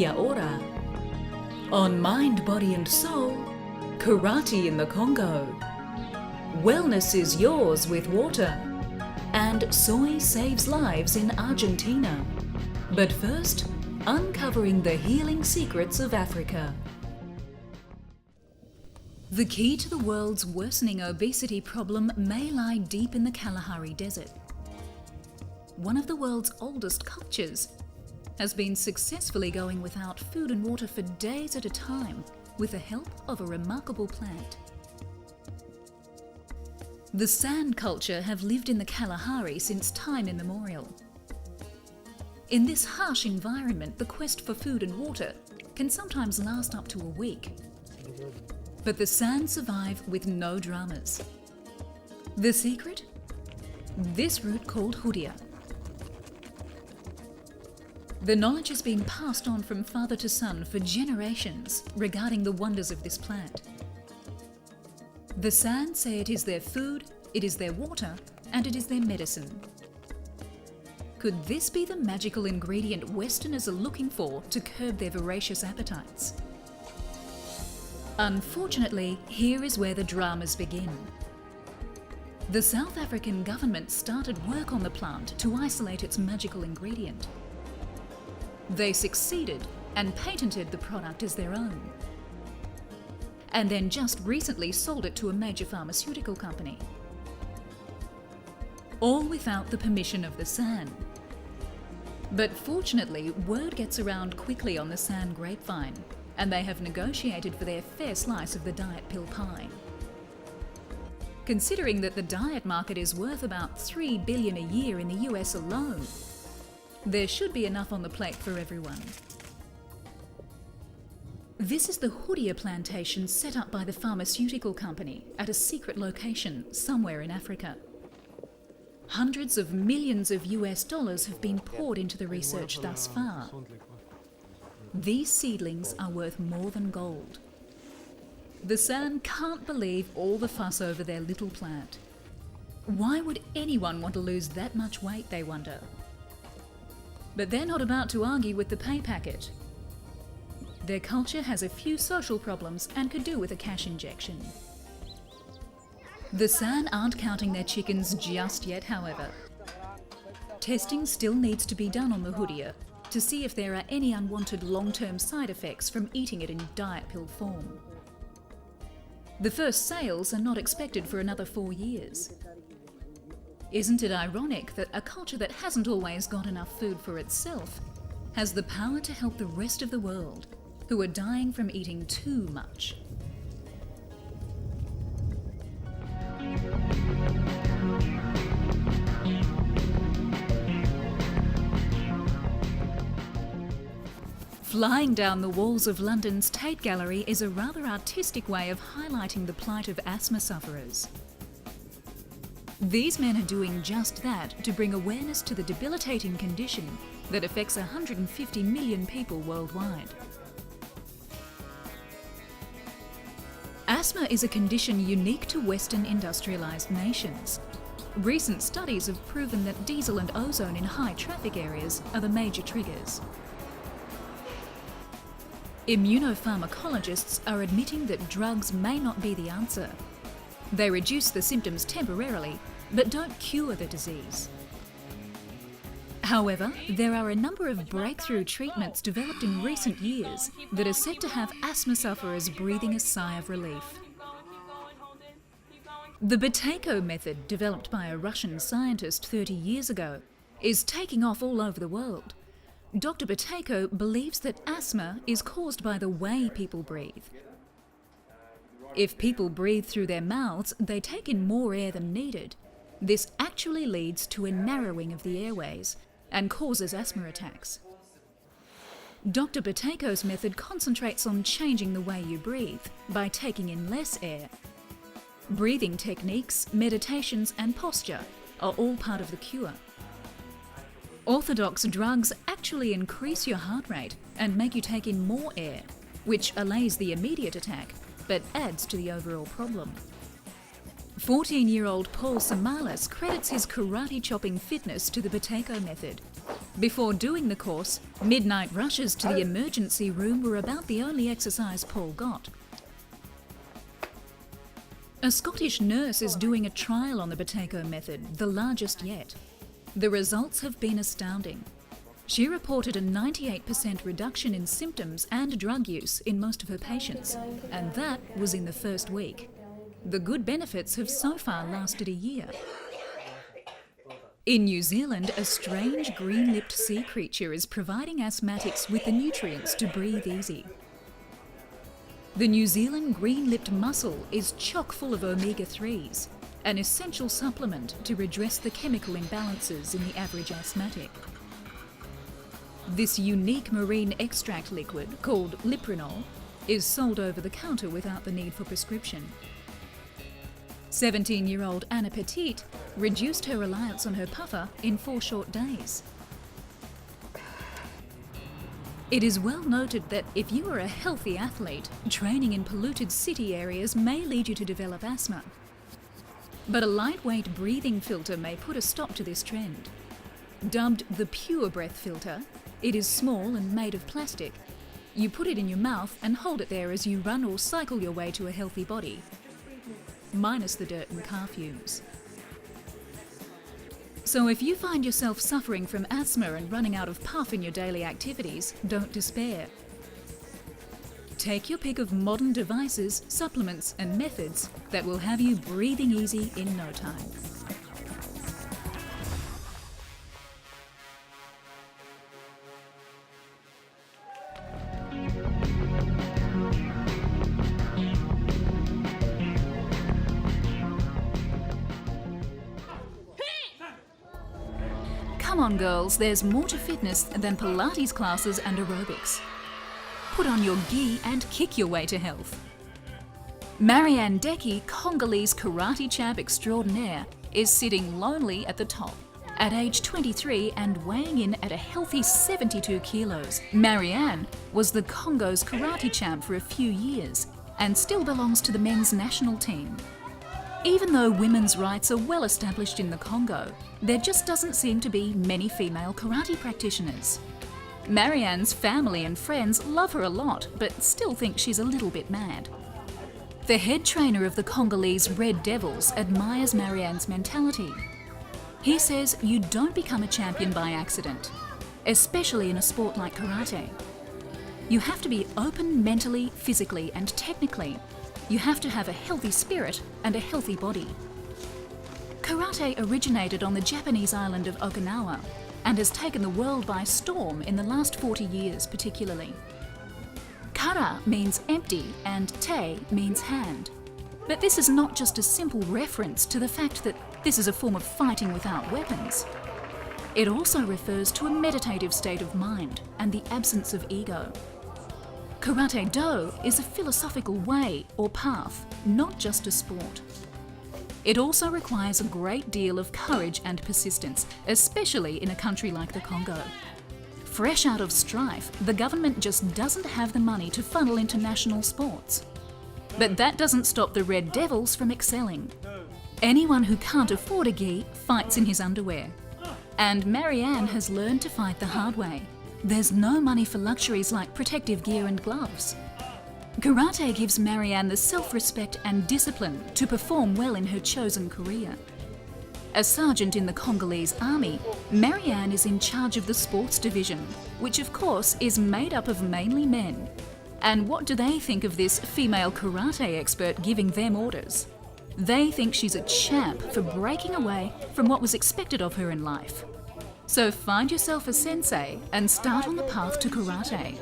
Kia ora. On Mind, Body and Soul, karate in the Congo. Wellness is yours with water. And soy saves lives in Argentina. But first, uncovering the healing secrets of Africa. The key to the world's worsening obesity problem may lie deep in the Kalahari Desert. One of the world's oldest cultures has been successfully going without food and water for days at a time with the help of a remarkable plant. The San culture have lived in the Kalahari since time immemorial. In this harsh environment, the quest for food and water can sometimes last up to a week. But the San survive with no dramas. The secret? This root called Hoodia. The knowledge has been passed on from father to son for generations regarding the wonders of this plant. The San say it is their food, it is their water, and it is their medicine. Could this be the magical ingredient Westerners are looking for to curb their voracious appetites? Unfortunately, here is where the dramas begin. The South African government started work on the plant to isolate its magical ingredient. They succeeded and patented the product as their own. And then just recently sold it to a major pharmaceutical company. All without the permission of the San. But fortunately, word gets around quickly on the San grapevine, and they have negotiated for their fair slice of the diet pill pie. Considering that the diet market is worth about $3 billion a year in the US alone, there should be enough on the plate for everyone. This is the Hoodia plantation set up by the pharmaceutical company at a secret location somewhere in Africa. Hundreds of millions of US dollars have been poured into the research thus far. These seedlings are worth more than gold. The San can't believe all the fuss over their little plant. Why would anyone want to lose that much weight, they wonder? But they're not about to argue with the pay packet. Their culture has a few social problems and could do with a cash injection. The San aren't counting their chickens just yet, however. Testing still needs to be done on the Hoodia to see if there are any unwanted long-term side effects from eating it in diet pill form. The first sales are not expected for another 4 years. Isn't it ironic that a culture that hasn't always got enough food for itself has the power to help the rest of the world who are dying from eating too much? Flying down the walls of London's Tate Gallery is a rather artistic way of highlighting the plight of asthma sufferers. These men are doing just that to bring awareness to the debilitating condition that affects 150 million people worldwide. Asthma is a condition unique to Western industrialised nations. Recent studies have proven that diesel and ozone in high traffic areas are the major triggers. Immunopharmacologists are admitting that drugs may not be the answer. They reduce the symptoms temporarily, but don't cure the disease. However, there are a number of breakthrough treatments developed in recent years that are said to have asthma sufferers breathing a sigh of relief. The Buteyko method, developed by a Russian scientist 30 years ago, is taking off all over the world. Dr. Buteyko believes that asthma is caused by the way people breathe. If people breathe through their mouths, they take in more air than needed. This actually leads to a narrowing of the airways and causes asthma attacks. Dr. Buteyko's method concentrates on changing the way you breathe by taking in less air. Breathing techniques, meditations and posture are all part of the cure. Orthodox drugs actually increase your heart rate and make you take in more air, which allays the immediate attack but adds to the overall problem. 14-year-old Paul Samalas credits his karate chopping fitness to the Buteyko method. Before doing the course, midnight rushes to the emergency room were about the only exercise Paul got. A Scottish nurse is doing a trial on the Buteyko method, the largest yet. The results have been astounding. She reported a 98% reduction in symptoms and drug use in most of her patients, and that was in the first week. The good benefits have so far lasted a year. In New Zealand, a strange green-lipped sea creature is providing asthmatics with the nutrients to breathe easy. The New Zealand green-lipped mussel is chock full of omega-3s, an essential supplement to redress the chemical imbalances in the average asthmatic. This unique marine extract liquid, called Liprinol, is sold over the counter without the need for prescription. 17-year-old Anna Petit reduced her reliance on her puffer in 4 short days. It is well noted that if you are a healthy athlete, training in polluted city areas may lead you to develop asthma. But a lightweight breathing filter may put a stop to this trend. Dubbed the Pure Breath filter, it is small and made of plastic. You put it in your mouth and hold it there as you run or cycle your way to a healthy body, minus the dirt and car fumes. So if you find yourself suffering from asthma and running out of puff in your daily activities, don't despair. Take your pick of modern devices, supplements and methods that will have you breathing easy in no time. Come on girls, there's more to fitness than Pilates classes and aerobics. Put on your gi and kick your way to health. Marianne Decky, Congolese karate champ extraordinaire, is sitting lonely at the top. At age 23 and weighing in at a healthy 72 kilos, Marianne was the Congo's karate champ for a few years and still belongs to the men's national team. Even though women's rights are well established in the Congo, there just doesn't seem to be many female karate practitioners. Marianne's family and friends love her a lot, but still think she's a little bit mad. The head trainer of the Congolese Red Devils admires Marianne's mentality. He says you don't become a champion by accident, especially in a sport like karate. You have to be open mentally, physically, and technically. You have to have a healthy spirit and a healthy body. Karate originated on the Japanese island of Okinawa and has taken the world by storm in the last 40 years particularly. Kara means empty and te means hand. But this is not just a simple reference to the fact that this is a form of fighting without weapons. It also refers to a meditative state of mind and the absence of ego. Karate Do is a philosophical way or path, not just a sport. It also requires a great deal of courage and persistence, especially in a country like the Congo. Fresh out of strife, the government just doesn't have the money to funnel into national sports. But that doesn't stop the Red Devils from excelling. Anyone who can't afford a gi fights in his underwear. And Marianne has learned to fight the hard way. There's no money for luxuries like protective gear and gloves. Karate gives Marianne the self-respect and discipline to perform well in her chosen career. A sergeant in the Congolese army, Marianne is in charge of the sports division, which of course is made up of mainly men. And what do they think of this female karate expert giving them orders? They think she's a champ for breaking away from what was expected of her in life. So find yourself a sensei and start on the path to karate.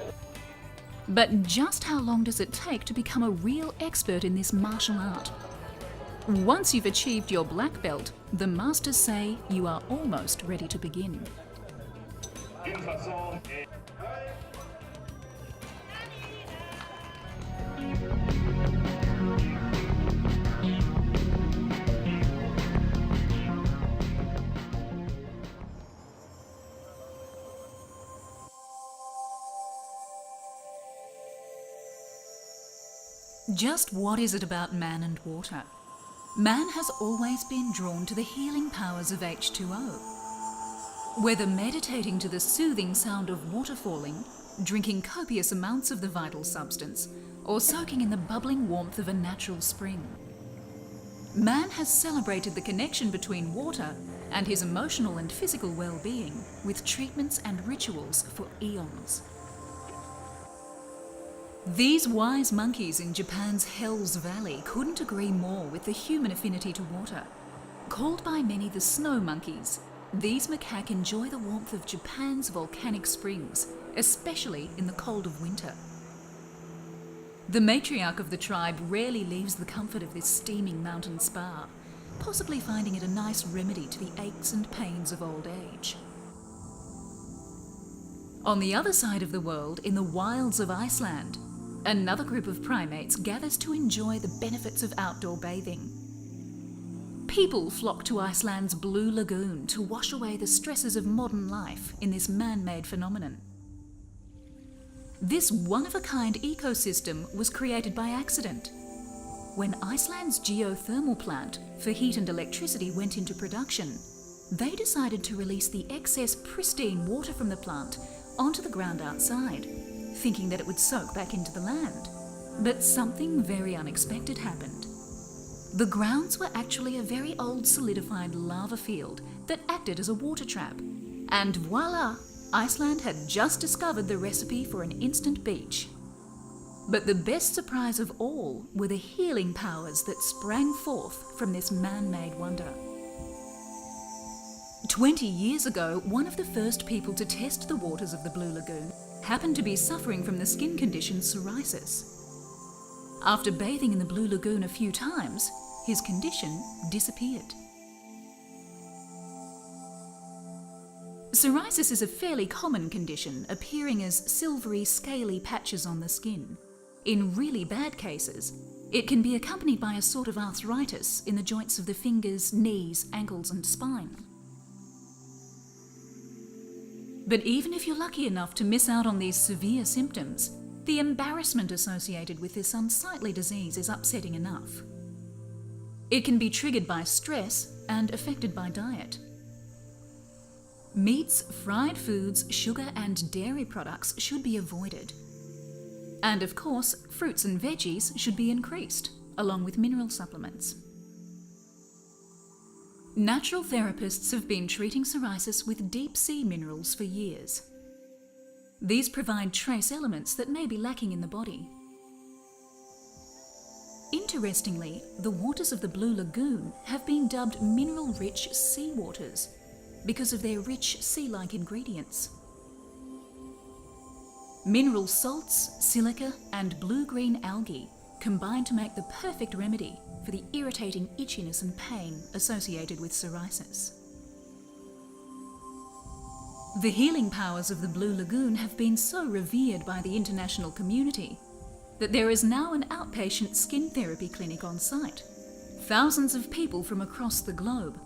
But just how long does it take to become a real expert in this martial art? Once you've achieved your black belt, the masters say you are almost ready to begin. Just what is it about man and water? Man has always been drawn to the healing powers of H2O. Whether meditating to the soothing sound of water falling, drinking copious amounts of the vital substance, or soaking in the bubbling warmth of a natural spring, man has celebrated the connection between water and his emotional and physical well-being with treatments and rituals for eons. These wise monkeys in Japan's Hell's Valley couldn't agree more with the human affinity to water. Called by many the snow monkeys, these macaques enjoy the warmth of Japan's volcanic springs, especially in the cold of winter. The matriarch of the tribe rarely leaves the comfort of this steaming mountain spa, possibly finding it a nice remedy to the aches and pains of old age. On the other side of the world, in the wilds of Iceland, another group of primates gathers to enjoy the benefits of outdoor bathing. People flock to Iceland's Blue Lagoon to wash away the stresses of modern life in this man-made phenomenon. This one-of-a-kind ecosystem was created by accident. When Iceland's geothermal plant for heat and electricity went into production, they decided to release the excess pristine water from the plant onto the ground outside, thinking that it would soak back into the land. But something very unexpected happened. The grounds were actually a very old solidified lava field that acted as a water trap. And voila! Iceland had just discovered the recipe for an instant beach. But the best surprise of all were the healing powers that sprang forth from this man-made wonder. 20 years ago, one of the first people to test the waters of the Blue Lagoon happened to be suffering from the skin condition psoriasis. After bathing in the Blue Lagoon a few times, his condition disappeared. Psoriasis is a fairly common condition, appearing as silvery, scaly patches on the skin. In really bad cases, it can be accompanied by a sort of arthritis in the joints of the fingers, knees, ankles, and spine. But even if you're lucky enough to miss out on these severe symptoms, the embarrassment associated with this unsightly disease is upsetting enough. It can be triggered by stress and affected by diet. Meats, fried foods, sugar and dairy products should be avoided. And of course, fruits and veggies should be increased, along with mineral supplements. Natural therapists have been treating psoriasis with deep sea minerals for years. These provide trace elements that may be lacking in the body. Interestingly, the waters of the Blue Lagoon have been dubbed mineral-rich sea waters because of their rich sea-like ingredients. Mineral salts, silica and blue-green algae combine to make the perfect remedy for the irritating itchiness and pain associated with psoriasis. The healing powers of the Blue Lagoon have been so revered by the international community that there is now an outpatient skin therapy clinic on site. Thousands of people from across the globe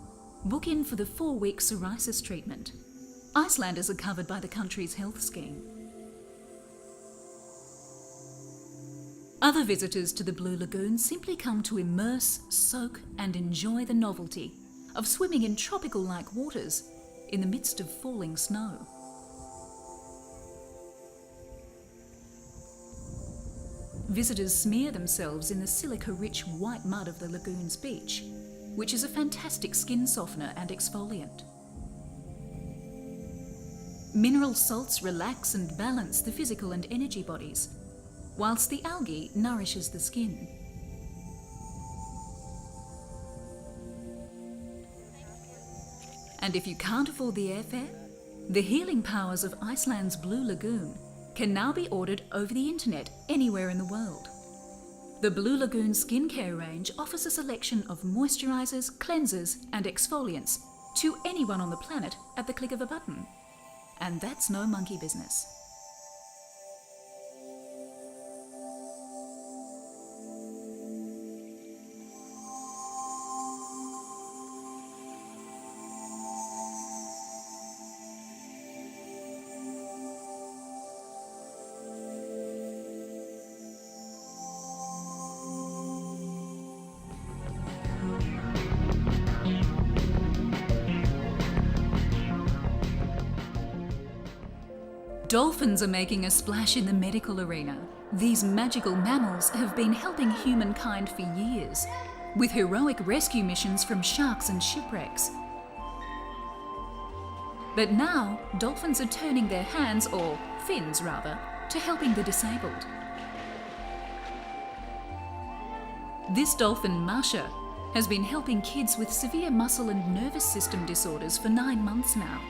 book in for the 4-week psoriasis treatment. Icelanders are covered by the country's health scheme. Other visitors to the Blue Lagoon simply come to immerse, soak and enjoy the novelty of swimming in tropical-like waters in the midst of falling snow. Visitors smear themselves in the silica-rich white mud of the lagoon's beach, which is a fantastic skin softener and exfoliant. Mineral salts relax and balance the physical and energy bodies, whilst the algae nourishes the skin. And if you can't afford the airfare, the healing powers of Iceland's Blue Lagoon can now be ordered over the internet anywhere in the world. The Blue Lagoon skincare range offers a selection of moisturizers, cleansers and exfoliants to anyone on the planet at the click of a button. And that's no monkey business. Dolphins are making a splash in the medical arena. These magical mammals have been helping humankind for years, with heroic rescue missions from sharks and shipwrecks. But now, dolphins are turning their hands, or fins rather, to helping the disabled. This dolphin, Masha, has been helping kids with severe muscle and nervous system disorders for 9 months now.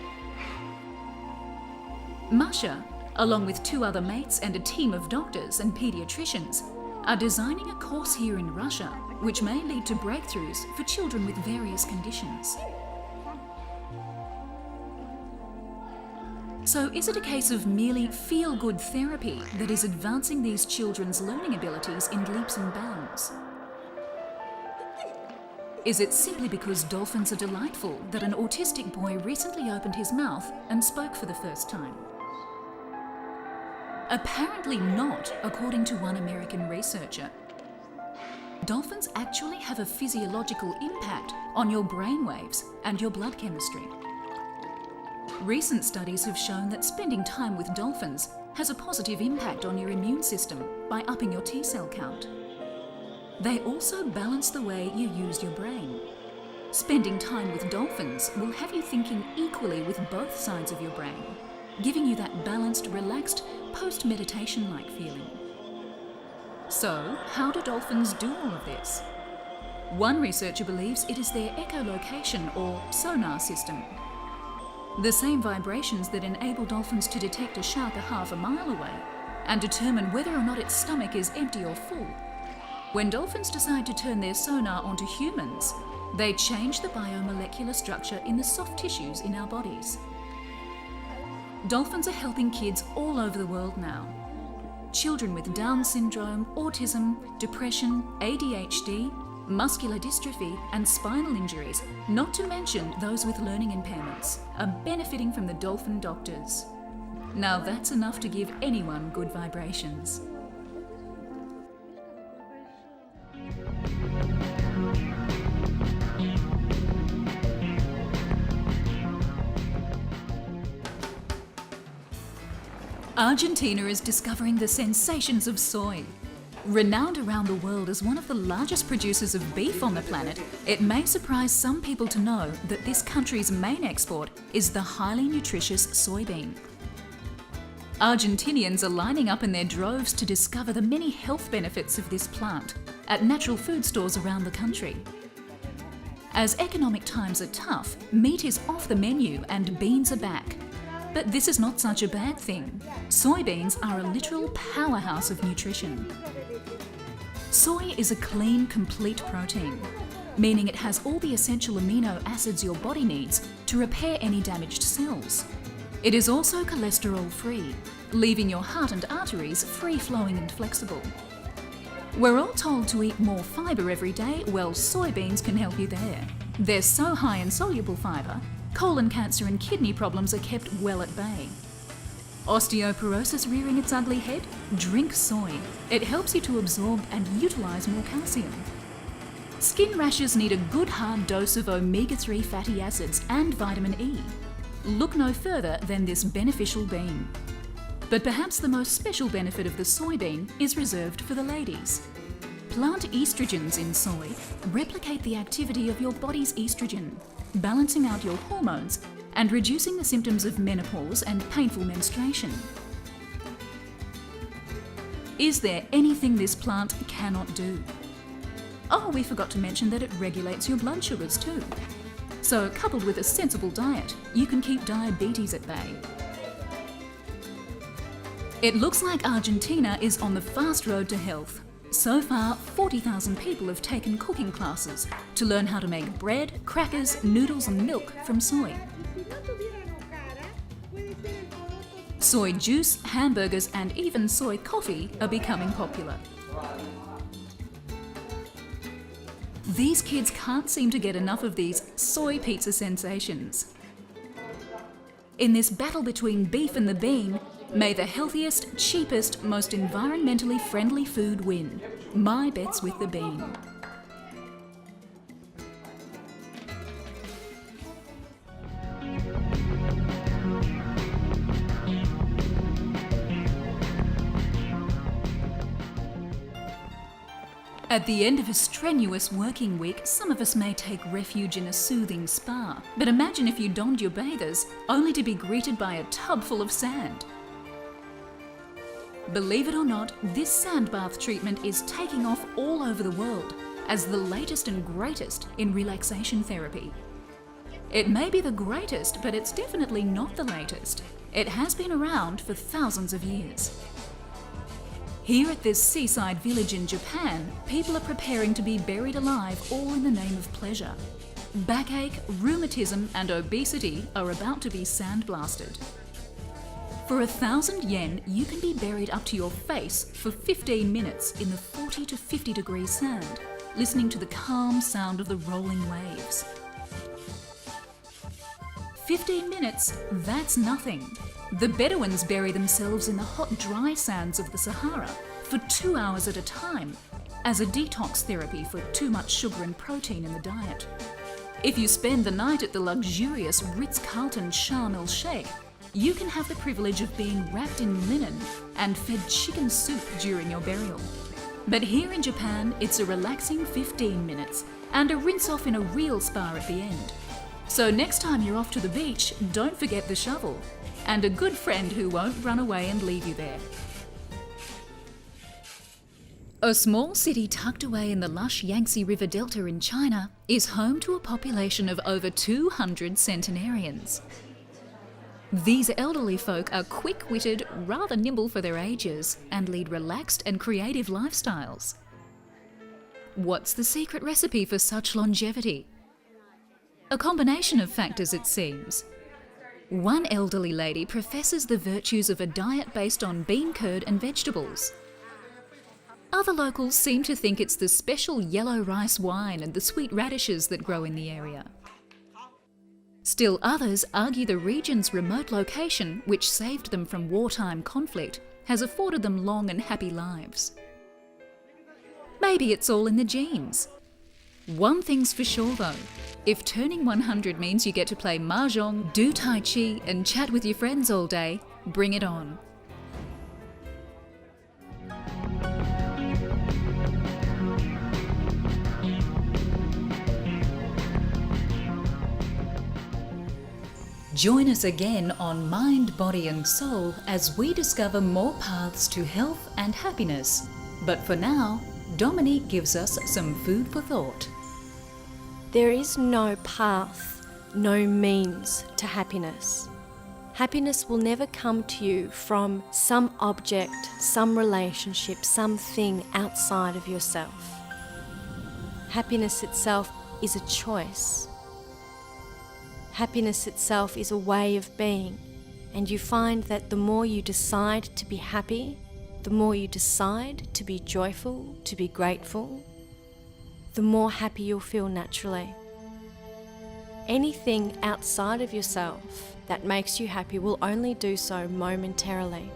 Masha, along with 2 other mates and a team of doctors and paediatricians, are designing a course here in Russia which may lead to breakthroughs for children with various conditions. So is it a case of merely feel-good therapy that is advancing these children's learning abilities in leaps and bounds? Is it simply because dolphins are delightful that an autistic boy recently opened his mouth and spoke for the first time? Apparently not, according to one American researcher. Dolphins actually have a physiological impact on your brainwaves and your blood chemistry. Recent studies have shown that spending time with dolphins has a positive impact on your immune system by upping your T-cell count. They also balance the way you use your brain. Spending time with dolphins will have you thinking equally with both sides of your brain, giving you that balanced, relaxed, post-meditation-like feeling. So, how do dolphins do all of this? One researcher believes it is their echolocation or sonar system. The same vibrations that enable dolphins to detect a shark a half a mile away and determine whether or not its stomach is empty or full. When dolphins decide to turn their sonar onto humans, they change the biomolecular structure in the soft tissues in our bodies. Dolphins are helping kids all over the world now. Children with Down syndrome, autism, depression, ADHD, muscular dystrophy and spinal injuries, not to mention those with learning impairments, are benefiting from the dolphin doctors. Now that's enough to give anyone good vibrations. Argentina is discovering the sensations of soy. Renowned around the world as one of the largest producers of beef on the planet, it may surprise some people to know that this country's main export is the highly nutritious soybean. Argentinians are lining up in their droves to discover the many health benefits of this plant at natural food stores around the country. As economic times are tough, meat is off the menu and beans are back. But this is not such a bad thing. Soybeans are a literal powerhouse of nutrition. Soy is a clean, complete protein, meaning it has all the essential amino acids your body needs to repair any damaged cells. It is also cholesterol-free, leaving your heart and arteries free-flowing and flexible. We're all told to eat more fibre every day. Well, soybeans can help you there. They're so high in soluble fibre, colon cancer and kidney problems are kept well at bay. Osteoporosis rearing its ugly head? Drink soy. It helps you to absorb and utilise more calcium. Skin rashes need a good hard dose of omega-3 fatty acids and vitamin E. Look no further than this beneficial bean. But perhaps the most special benefit of the soybean is reserved for the ladies. Plant estrogens in soy replicate the activity of your body's estrogen, balancing out your hormones and reducing the symptoms of menopause and painful menstruation. Is there anything this plant cannot do? Oh, we forgot to mention that it regulates your blood sugars too. So, coupled with a sensible diet, you can keep diabetes at bay. It looks like Argentina is on the fast road to health. So far, 40,000 people have taken cooking classes to learn how to make bread, crackers, noodles and milk from soy. Soy juice, hamburgers and even soy coffee are becoming popular. These kids can't seem to get enough of these soy pizza sensations. In this battle between beef and the bean, may the healthiest, cheapest, most environmentally friendly food win. My bet's with the bean. At the end of a strenuous working week, some of us may take refuge in a soothing spa. But imagine if you donned your bathers only to be greeted by a tub full of sand. Believe it or not, this sand bath treatment is taking off all over the world as the latest and greatest in relaxation therapy. It may be the greatest, but it's definitely not the latest. It has been around for thousands of years. Here at this seaside village in Japan, people are preparing to be buried alive, all in the name of pleasure. Backache, rheumatism and obesity are about to be sandblasted. For 1,000 yen, you can be buried up to your face for 15 minutes in the 40 to 50 degree sand, listening to the calm sound of the rolling waves. 15 minutes, that's nothing. The Bedouins bury themselves in the hot, dry sands of the Sahara for 2 hours at a time as a detox therapy for too much sugar and protein in the diet. If you spend the night at the luxurious Ritz-Carlton Sharm el-Sheikh, you can have the privilege of being wrapped in linen and fed chicken soup during your burial. But here in Japan, it's a relaxing 15 minutes and a rinse-off in a real spa at the end. So next time you're off to the beach, don't forget the shovel and a good friend who won't run away and leave you there. A small city tucked away in the lush Yangtze River Delta in China is home to a population of over 200 centenarians. These elderly folk are quick-witted, rather nimble for their ages, and lead relaxed and creative lifestyles. What's the secret recipe for such longevity? A combination of factors, it seems. One elderly lady professes the virtues of a diet based on bean curd and vegetables. Other locals seem to think it's the special yellow rice wine and the sweet radishes that grow in the area. Still others argue the region's remote location, which saved them from wartime conflict, has afforded them long and happy lives. Maybe it's all in the genes. One thing's for sure though, if turning 100 means you get to play mahjong, do tai chi and chat with your friends all day, bring it on. Join us again on Mind, Body and Soul as we discover more paths to health and happiness. But for now, Dominique gives us some food for thought. There is no path, no means to happiness. Happiness will never come to you from some object, some relationship, something outside of yourself. Happiness itself is a choice. Happiness itself is a way of being, and you find that the more you decide to be happy, the more you decide to be joyful, to be grateful, the more happy you'll feel naturally. Anything outside of yourself that makes you happy will only do so momentarily.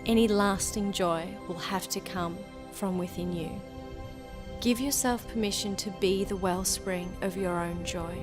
Any lasting joy will have to come from within you. Give yourself permission to be the wellspring of your own joy.